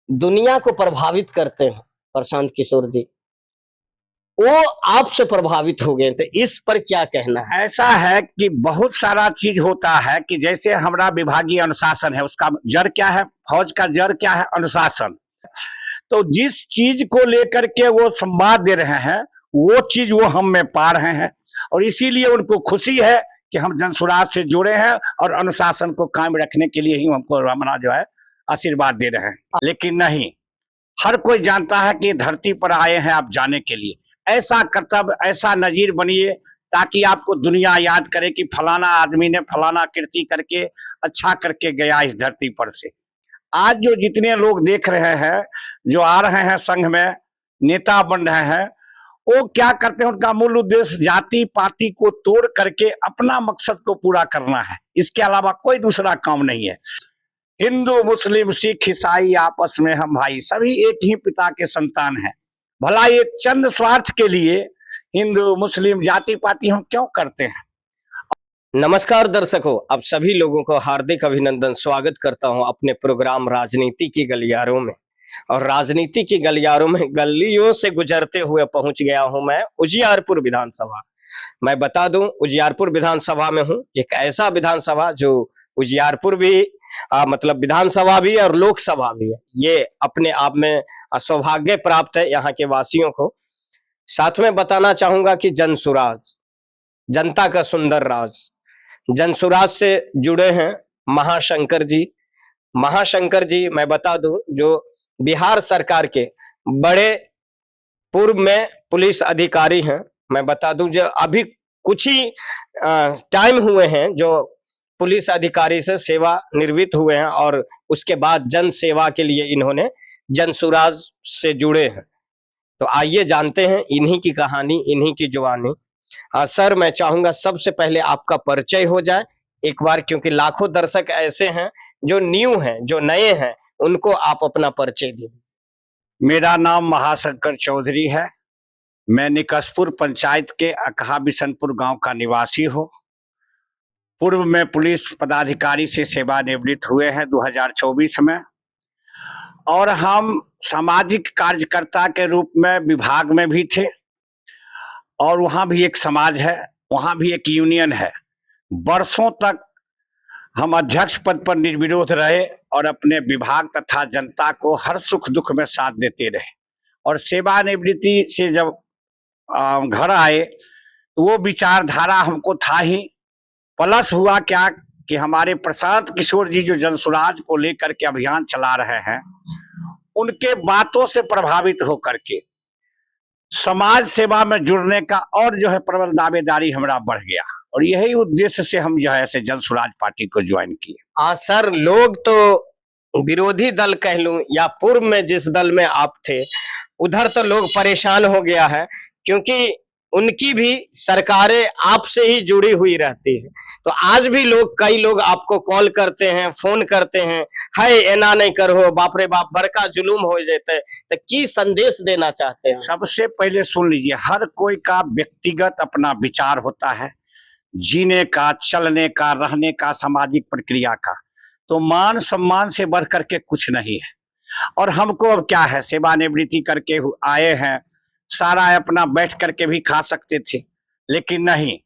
दुनिया को प्रभावित करते हैं प्रशांत किशोर जी, वो आपसे प्रभावित हो गए, तो इस पर क्या कहना है? ऐसा है कि बहुत सारा चीज होता है कि जैसे हमारा विभागीय अनुशासन है, उसका जड़ क्या है? फौज का जड़ क्या है? अनुशासन। तो जिस चीज को लेकर के वो संवाद दे रहे हैं, वो चीज वो हम में पा रहे हैं, और इसीलिए उनको खुशी है कि हम जनसुराज से जुड़े हैं और अनुशासन को कायम रखने के लिए ही हमको हमारा जो है आशीर्वाद दे रहे हैं। लेकिन नहीं, हर कोई जानता है कि धरती पर आए हैं आप जाने के लिए। ऐसा कर्तव्य, ऐसा नजीर बनिए ताकि आपको दुनिया याद करे कि फलाना आदमी ने फलाना कृति करके अच्छा करके गया इस धरती पर से। आज जो जितने लोग देख रहे हैं, जो आ रहे हैं संघ में, नेता बन रहे हैं, वो क्या करते हैं? उनका मूल उद्देश्य जाति पाति को तोड़ करके अपना मकसद को पूरा करना है। इसके अलावा कोई दूसरा काम नहीं है। हिंदू मुस्लिम सिख ईसाई आपस में हम भाई, सभी एक ही पिता के संतान हैं। भला ये चंद स्वार्थ के लिए हिंदू मुस्लिम जाति पाति हम क्यों करते हैं? नमस्कार दर्शकों, आप सभी लोगों को हार्दिक अभिनंदन, स्वागत करता हूं अपने प्रोग्राम राजनीति की गलियारों में। और राजनीति की गलियारों में गलियों से गुजरते हुए पहुंच गया हूं मैं उजियारपुर विधानसभा। मैं बता दूं, उजियारपुर विधानसभा में हूं। एक ऐसा विधानसभा जो उजियारपुर भी मतलब विधानसभा भी और लोकसभा भी है। ये अपने आप में सौभाग्य प्राप्त है यहाँ के वासियों को। साथ में बताना चाहूंगा कि जनसुराज, जनता का सुंदर राज, जनसुराज से जुड़े हैं महाशंकर जी। महाशंकर जी, मैं बता दूं, जो बिहार सरकार के बड़े पूर्व में पुलिस अधिकारी हैं। मैं बता दूं, जो अभी कुछ ही टाइम हुए हैं जो पुलिस अधिकारी से सेवा निवृत्त हुए हैं, और उसके बाद जन सेवा के लिए इन्होंने जनसुराज से जुड़े हैं। तो आइए जानते हैं इन्हीं की कहानी, इन्हीं की जुबानी। सर, मैं चाहूंगा सबसे पहले आपका परिचय हो जाए एक बार, क्योंकि लाखों दर्शक ऐसे हैं जो न्यू हैं, जो नए हैं, उनको आप अपना परिचय दीजिए। मेरा नाम महाशंकर चौधरी है। मैं निकसपुर पंचायत के अकहा बिशनपुर गांव का निवासी हूँ। पूर्व में पुलिस पदाधिकारी से सेवानिवृत्त हुए हैं 2024 में, और हम सामाजिक कार्यकर्ता के रूप में विभाग में भी थे, और वहाँ भी एक समाज है, वहाँ भी एक यूनियन है। वर्षों तक हम अध्यक्ष पद पर निर्विरोध रहे और अपने विभाग तथा जनता को हर सुख दुख में साथ देते रहे। और सेवानिवृत्ति से जब घर आए तो वो विचारधारा हमको था ही, प्लस हुआ क्या कि हमारे प्रशांत किशोर जी जो जनसुराज को लेकर के अभियान चला रहे हैं, उनके बातों से प्रभावित होकर के समाज सेवा में जुड़ने का और जो है प्रबल दावेदारी हमारा बढ़ गया, और यही उद्देश्य से हम जो है जनसुराज पार्टी को ज्वाइन किए। सर, लोग तो विरोधी दल कह लूं या पूर्व में जिस दल में आप थे, उधर तो लोग परेशान हो गया है, क्योंकि उनकी भी सरकारें आपसे ही जुड़ी हुई रहती है। तो आज भी कई लोग आपको कॉल करते हैं, फोन करते हैं, है एना नहीं करो, बाप रे बाप, बड़का जुलूम हो जाते। तो की संदेश देना चाहते हैं? सबसे पहले सुन लीजिए, हर कोई का व्यक्तिगत अपना विचार होता है, जीने का, चलने का, रहने का, सामाजिक प्रक्रिया का। तो मान सम्मान से बढ़ करके कुछ नहीं है। और हमको अब क्या है, सेवानिवृत्ति करके आए हैं, सारा अपना बैठ करके भी खा सकते थे, लेकिन नहीं,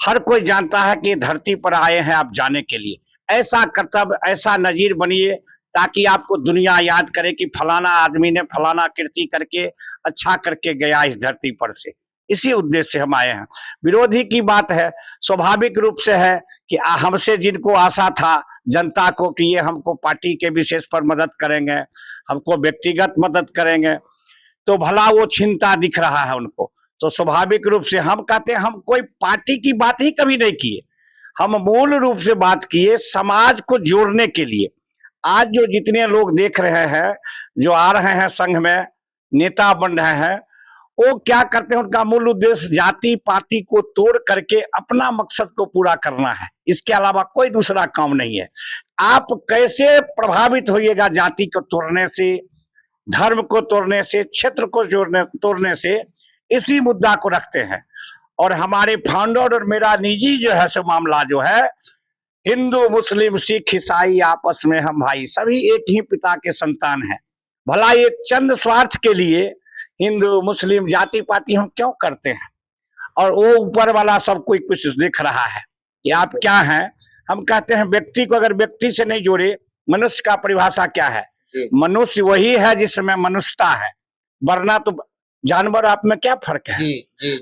हर कोई जानता है कि धरती पर आए हैं आप जाने के लिए। ऐसा कर्तव्य, ऐसा नजीर बनिए ताकि आपको दुनिया याद करे कि फलाना आदमी ने फलाना कृति करके अच्छा करके गया इस धरती पर से। इसी उद्देश्य से हम आए हैं। विरोधी की बात है, स्वाभाविक रूप से है कि हमसे जिनको आशा था जनता को कि ये हमको पार्टी के विशेष पर मदद करेंगे, हमको व्यक्तिगत मदद करेंगे, तो भला वो चिंता दिख रहा है उनको। तो स्वाभाविक रूप से हम कहते हैं, हम कोई पार्टी की बात ही कभी नहीं किए, हम मूल रूप से बात किए समाज को जोड़ने के लिए। आज जो जितने लोग देख रहे हैं, जो आ रहे हैं संघ में, नेता बन रहे हैं, वो क्या करते हैं? उनका मूल उद्देश्य जाति पाति को तोड़ करके अपना मकसद को पूरा करना है। इसके अलावा कोई दूसरा काम नहीं है। आप कैसे प्रभावित होइएगा जाति को तोड़ने से, धर्म को तोड़ने से, क्षेत्र को तोड़ने से, इसी मुद्दा को रखते हैं। और हमारे फाउंडर और मेरा निजी जो है सो मामला जो है, हिंदू मुस्लिम सिख ईसाई आपस में हम भाई, सभी एक ही पिता के संतान हैं। भला ये चंद स्वार्थ के लिए हिंदू मुस्लिम जाति पाति हम क्यों करते हैं? और वो ऊपर वाला सब कोई कुछ देख रहा है कि आप क्या हैं। हम कहते हैं व्यक्ति को अगर व्यक्ति से नहीं जोड़े, मनुष्य का परिभाषा क्या है? मनुष्य वही है जिसमें मनुष्यता है, वरना तो जानवर आप में क्या फर्क है?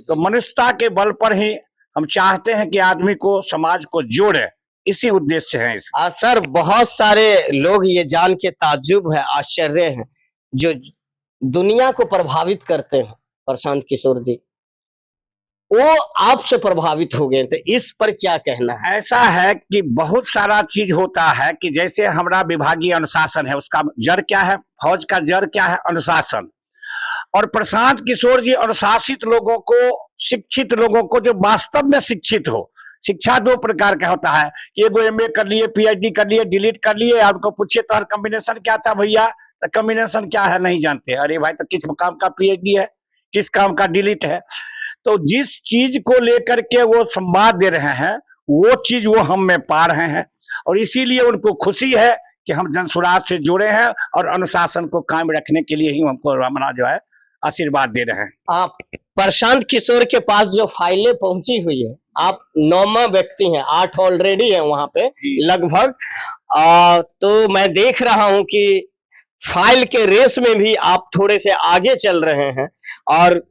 तो मनुष्यता के बल पर ही हम चाहते हैं कि आदमी को, समाज को जोड़े, इसी उद्देश्य है इस। सर, बहुत सारे लोग ये जान के ताज्जुब है, आश्चर्य है, जो दुनिया को प्रभावित करते हैं प्रशांत किशोर जी, वो आपसे प्रभावित हो गए, तो इस पर क्या कहना है? ऐसा है कि बहुत सारा चीज होता है कि जैसे हमारा विभागीय अनुशासन है, उसका जड़ क्या है? फौज का जड़ क्या है? अनुशासन। और प्रशांत किशोर जी अनुशासित लोगों को, शिक्षित लोगों को, जो वास्तव में शिक्षित हो। शिक्षा दो प्रकार का होता है, एगो एमए कर लिए, पीएचडी कर लिए, डिलीट कर लिए, आपको पूछिए तो कॉम्बिनेशन क्या था भैया, तो कॉम्बिनेशन क्या है नहीं जानते। अरे भाई, तो किस काम का पीएचडी है, किस काम का डिलीट है? तो जिस चीज को लेकर के वो संवाद दे रहे हैं, वो चीज वो हम में पा रहे हैं, और इसीलिए उनको खुशी है कि हम जनसुराज से जुड़े हैं और अनुशासन को कायम रखने के लिए ही हमको हमारा जो है आशीर्वाद दे रहे हैं। आप प्रशांत किशोर के पास जो फाइलें पहुंची हुई है, आप 9वां व्यक्ति हैं, 8 ऑलरेडी है वहां पे लगभग। तो मैं देख रहा हूं कि फाइल के रेस में भी आप थोड़े से आगे चल रहे हैं, और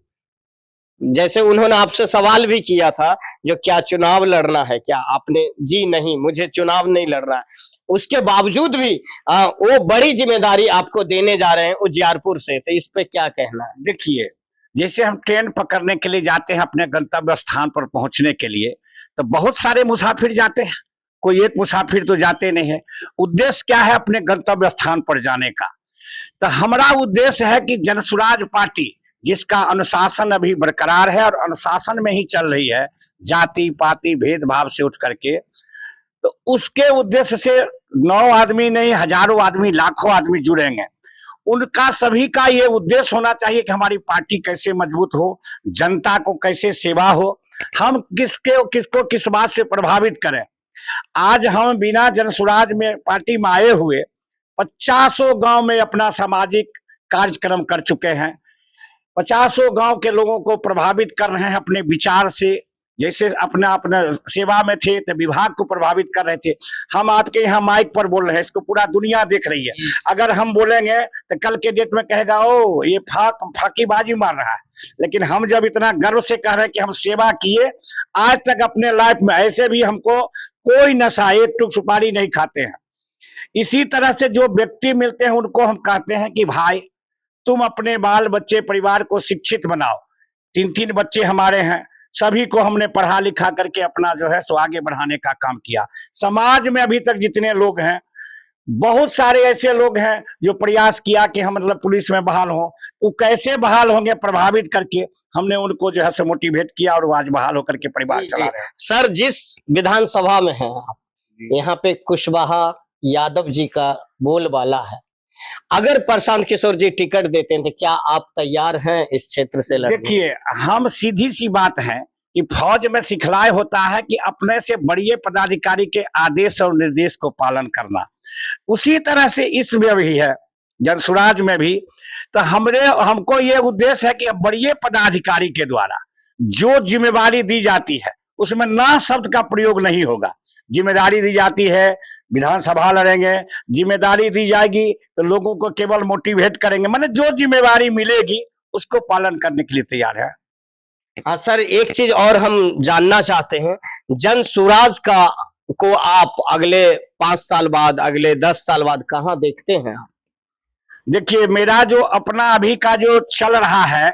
जैसे उन्होंने आपसे सवाल भी किया था, जो क्या चुनाव लड़ना है क्या, आपने जी नहीं, मुझे चुनाव नहीं लड़ रहा है। उसके बावजूद भी वो बड़ी जिम्मेदारी आपको देने जा रहे हैं उजियारपुर से, तो इस पे क्या कहना है? देखिए, जैसे हम ट्रेन पकड़ने के लिए जाते हैं अपने गंतव्य स्थान पर पहुंचने के लिए, तो बहुत सारे मुसाफिर जाते हैं, कोई एक मुसाफिर तो जाते नहीं है। उद्देश्य क्या है अपने गंतव्य स्थान पर जाने का? तो हमारा उद्देश्य है कि जनसुराज पार्टी, जिसका अनुशासन अभी बरकरार है और अनुशासन में ही चल रही है, जाति पाति भेदभाव से उठ करके, तो उसके उद्देश्य से 9 आदमी नहीं, हजारों आदमी, लाखों आदमी जुड़ेंगे। उनका सभी का ये उद्देश्य होना चाहिए कि हमारी पार्टी कैसे मजबूत हो, जनता को कैसे सेवा हो, हम किसको किस बात से प्रभावित करें। आज हम बिना जनसुराज में पार्टी में आए हुए 50 गांव में अपना सामाजिक कार्यक्रम कर चुके हैं, 50 गांव के लोगों को प्रभावित कर रहे हैं अपने विचार से। जैसे अपना अपना सेवा में थे तो विभाग को प्रभावित कर रहे थे। हम आपके यहाँ माइक पर बोल रहे हैं, इसको पूरा दुनिया देख रही है। अगर हम बोलेंगे तो कल के डेट में कहेगा ओ ये फाकीबाजी मार रहा है, लेकिन हम जब इतना गर्व से कह रहे हैं कि हम सेवा किए, आज तक अपने लाइफ में ऐसे भी हमको कोई नशा, एक टुक सुपारी नहीं खाते हैं। इसी तरह से जो व्यक्ति मिलते हैं उनको हम कहते हैं कि भाई तुम अपने बाल बच्चे परिवार को शिक्षित बनाओ। 3 बच्चे हमारे हैं, सभी को हमने पढ़ा लिखा करके अपना जो है सो आगे बढ़ाने का काम किया। समाज में अभी तक जितने लोग हैं, बहुत सारे ऐसे लोग हैं जो प्रयास किया कि हम मतलब पुलिस में बहाल हो, वो कैसे बहाल होंगे प्रभावित करके हमने उनको जो है सो मोटिवेट किया और वो आज बहाल होकर के परिवार चला रहे हैं। सर, जिस विधानसभा में हैं आप, यहाँ पे कुशवाहा यादव जी का बोलबाला है। अगर प्रशांत किशोर जी टिकट देते हैं तो क्या आप तैयार हैं इस क्षेत्र से लड़ने? देखिए, हम सीधी सी बात है कि फौज में सिखलाए होता है कि अपने से बड़े पदाधिकारी के आदेश और निर्देश को पालन करना। उसी तरह से इसमें भी है, जनसुराज में भी। तो हमको ये उद्देश्य है कि बड़े पदाधिकारी के द्वारा जो जिम्मेदारी दी जाती है उसमें ना शब्द का प्रयोग नहीं होगा। जिम्मेदारी दी जाती है, विधानसभा लड़ेंगे, जिम्मेदारी दी जाएगी तो लोगों को केवल मोटिवेट करेंगे, मतलब जो जिम्मेदारी मिलेगी उसको पालन करने के लिए तैयार है। हाँ सर, एक चीज और हम जानना चाहते हैं, जनसुराज को आप अगले 5 साल बाद, अगले 10 साल बाद कहाँ देखते हैं आप? देखिए, मेरा जो अपना अभी का जो चल रहा है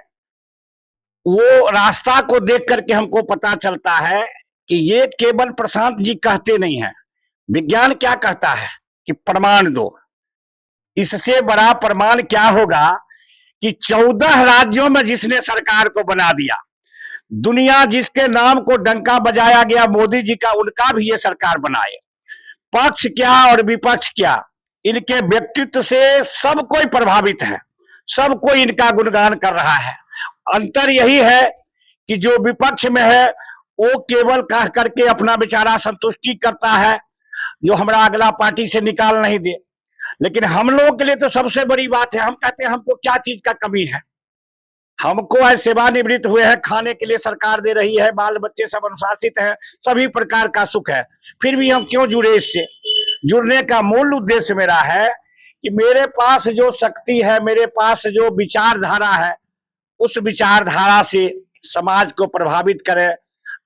वो रास्ता को देख करके हमको पता चलता है कि ये केवल प्रशांत जी कहते नहीं है। विज्ञान क्या कहता है कि प्रमाण दो। इससे बड़ा प्रमाण क्या होगा कि 14 राज्यों में जिसने सरकार को बना दिया, दुनिया जिसके नाम को डंका बजाया गया मोदी जी का, उनका भी ये सरकार बनाए। पक्ष क्या और विपक्ष क्या, इनके व्यक्तित्व से सब कोई प्रभावित है, सब कोई इनका गुणगान कर रहा है। अंतर यही है कि जो विपक्ष में है वो केवल कह करके अपना बेचारा संतुष्टि करता है, जो हमारा अगला पार्टी से निकाल नहीं दे। लेकिन हम लोगों के लिए तो सबसे बड़ी बात है, हम कहते हैं हमको क्या चीज का कमी है। हमको आज सेवानिवृत्त हुए हैं, खाने के लिए सरकार दे रही है, बाल बच्चे सब अनुशासित हैं, सभी प्रकार का सुख है, फिर भी हम क्यों जुड़े इससे? जुड़ने का मूल उद्देश्य मेरा है कि मेरे पास जो शक्ति है, मेरे पास जो विचारधारा है, उस विचारधारा से समाज को प्रभावित करें।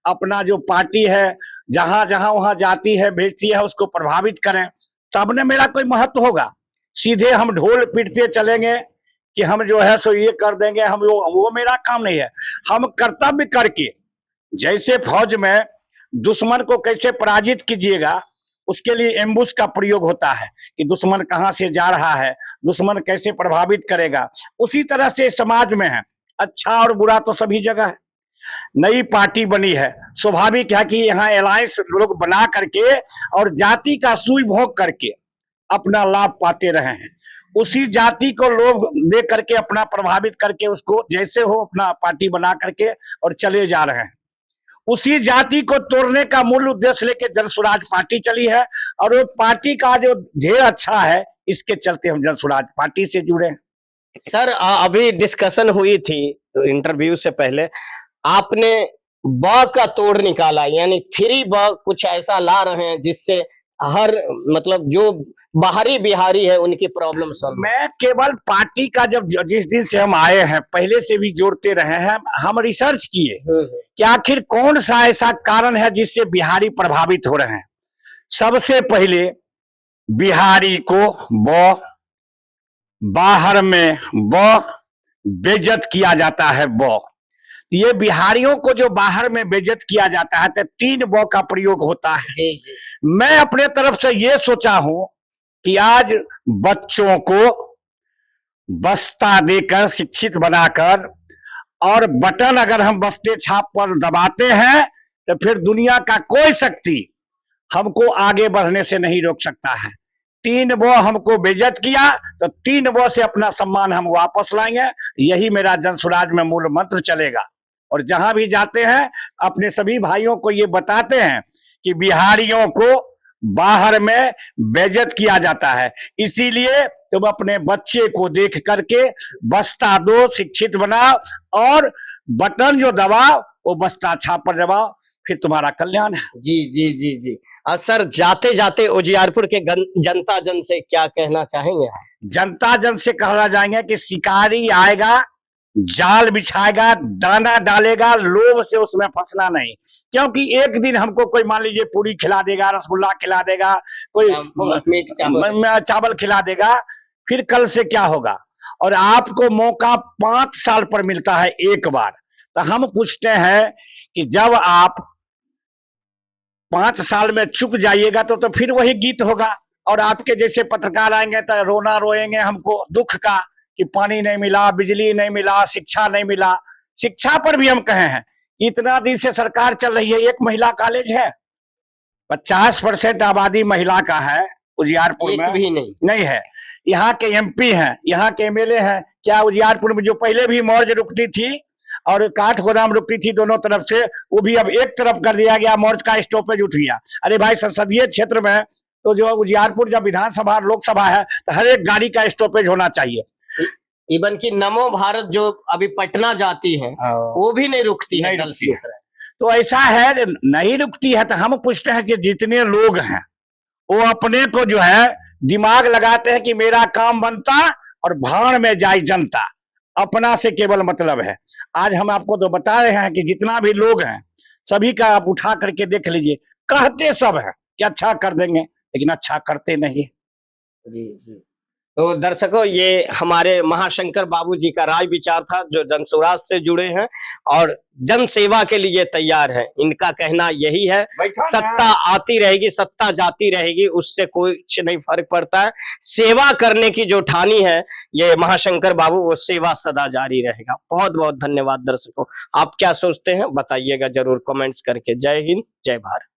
अपना जो पार्टी है, जहां जहां वहां जाती है, भेजती है, उसको प्रभावित करें, तब न मेरा कोई महत्व होगा। सीधे हम ढोल पीटते चलेंगे कि हम जो है सो ये कर देंगे, हम वो मेरा काम नहीं है। हम कर्तव्य करके, जैसे फौज में दुश्मन को कैसे पराजित कीजिएगा, उसके लिए एम्बुश का प्रयोग होता है कि दुश्मन कहां से जा रहा है, दुश्मन कैसे प्रभावित करेगा। उसी तरह से समाज में है, अच्छा और बुरा तो सभी जगह है। नई पार्टी बनी है, स्वाभाविक है कि यहाँ अलायंस लोग बना करके और जाति का सुई भोग करके अपना लाभ पाते रहे हैं। उसी जाति को लोग ले करके अपना प्रभावित करके उसको जैसे हो अपना पार्टी बना करके और चले जा रहे हैं। उसी जाति को तोड़ने का मूल उद्देश्य लेके जन स्वराज पार्टी चली है, और वो पार्टी का जो ध्येय अच्छा है, इसके चलते हम जन स्वराज पार्टी से जुड़े हैं। सर अभी डिस्कशन हुई थी इंटरव्यू से पहले, आपने ब का तोड़ निकाला, यानी 3 ब कुछ ऐसा ला रहे हैं जिससे हर मतलब जो बाहरी बिहारी है उनकी प्रॉब्लम सॉल्व। मैं केवल पार्टी का जब जिस दिन से हम आए हैं, पहले से भी जोड़ते रहे हैं, हम रिसर्च किए कि आखिर कौन सा ऐसा कारण है जिससे बिहारी प्रभावित हो रहे हैं। सबसे पहले बिहारी को बाहर में बेइज्जत किया जाता है। ये बिहारियों को जो बाहर में बेइज्जत किया जाता है, तो 3 ब का प्रयोग होता है। जी जी। मैं अपने तरफ से ये सोचा हूं कि आज बच्चों को बस्ता देकर शिक्षित बनाकर, और बटन अगर हम बस्ते छाप पर दबाते हैं तो फिर दुनिया का कोई शक्ति हमको आगे बढ़ने से नहीं रोक सकता है। 3 ब हमको बेइज्जत किया तो 3 ब से अपना सम्मान हम वापस लाएंगे। यही मेरा जन स्वराज में मूल मंत्र चलेगा। और जहां भी जाते हैं अपने सभी भाइयों को ये बताते हैं कि बिहारियों को बाहर में बेइज्जत किया जाता है, इसीलिए तुम अपने बच्चे को देख करके बस्ता दो, शिक्षित बनाओ, और बटन जो दबाओ वो बस्ता छाप पर दबाओ, फिर तुम्हारा कल्याण है। जी जी जी जी। सर जाते जाते उजियारपुर के जनता जन से क्या कहना चाहेंगे? जनता जन से कहना चाहेंगे कि शिकारी आएगा, जाल बिछाएगा, दाना डालेगा, लोभ से उसमें फंसना नहीं। क्योंकि एक दिन हमको कोई मान लीजिए पूरी खिला देगा, रसगुल्ला खिला देगा, कोई मीट चावल खिला देगा, फिर कल से क्या होगा? और आपको मौका 5 साल पर मिलता है एक बार। तो हम पूछते हैं कि जब आप 5 साल में चुक जाइएगा तो फिर वही गीत होगा, और आपके जैसे पत्रकार आएंगे तो रोना रोएंगे हमको दुख का कि पानी नहीं मिला, बिजली नहीं मिला, शिक्षा नहीं मिला। शिक्षा पर भी हम कहे हैं, इतना दिन से सरकार चल रही है, एक महिला कॉलेज है, 50% आबादी महिला का है उजियारपुर में, भी नहीं है। यहाँ के एमपी हैं, यहाँ के एमएलए हैं। क्या उजियारपुर में जो पहले भी मौज रुकती थी और काठ गोदाम रुकती थी दोनों तरफ से, वो भी अब एक तरफ कर दिया गया, मौज का स्टॉपेज उठ गया। अरे भाई, संसदीय क्षेत्र में तो जो उजियारपुर जब विधानसभा लोकसभा है तो हर एक गाड़ी का स्टॉपेज होना चाहिए। इवन की नमो भारत जो अभी पटना जाती है वो भी नहीं रुकती है, तो ऐसा है नहीं रुकती है। तो हम पूछते हैं कि जितने लोग हैं वो अपने को जो है दिमाग लगाते हैं कि मेरा काम बनता और भाड़ में जाए जनता, अपना से केवल मतलब है। आज हम आपको तो बता रहे हैं कि जितना भी लोग हैं सभी का आप उठा करके देख लीजिए, कहते सब है कि अच्छा कर देंगे, लेकिन अच्छा करते नहीं। जी जी। तो दर्शकों, ये हमारे महाशंकर बाबू जी का राय विचार था, जो जन स्वराज से जुड़े हैं और जन सेवा के लिए तैयार हैं। इनका कहना यही है, सत्ता आती रहेगी, सत्ता जाती रहेगी, उससे कुछ नहीं फर्क पड़ता है। सेवा करने की जो ठानी है ये महाशंकर बाबू, वो सेवा सदा जारी रहेगा। बहुत बहुत धन्यवाद दर्शकों। आप क्या सोचते हैं बताइएगा जरूर कमेंट्स करके। जय हिंद, जय भारत।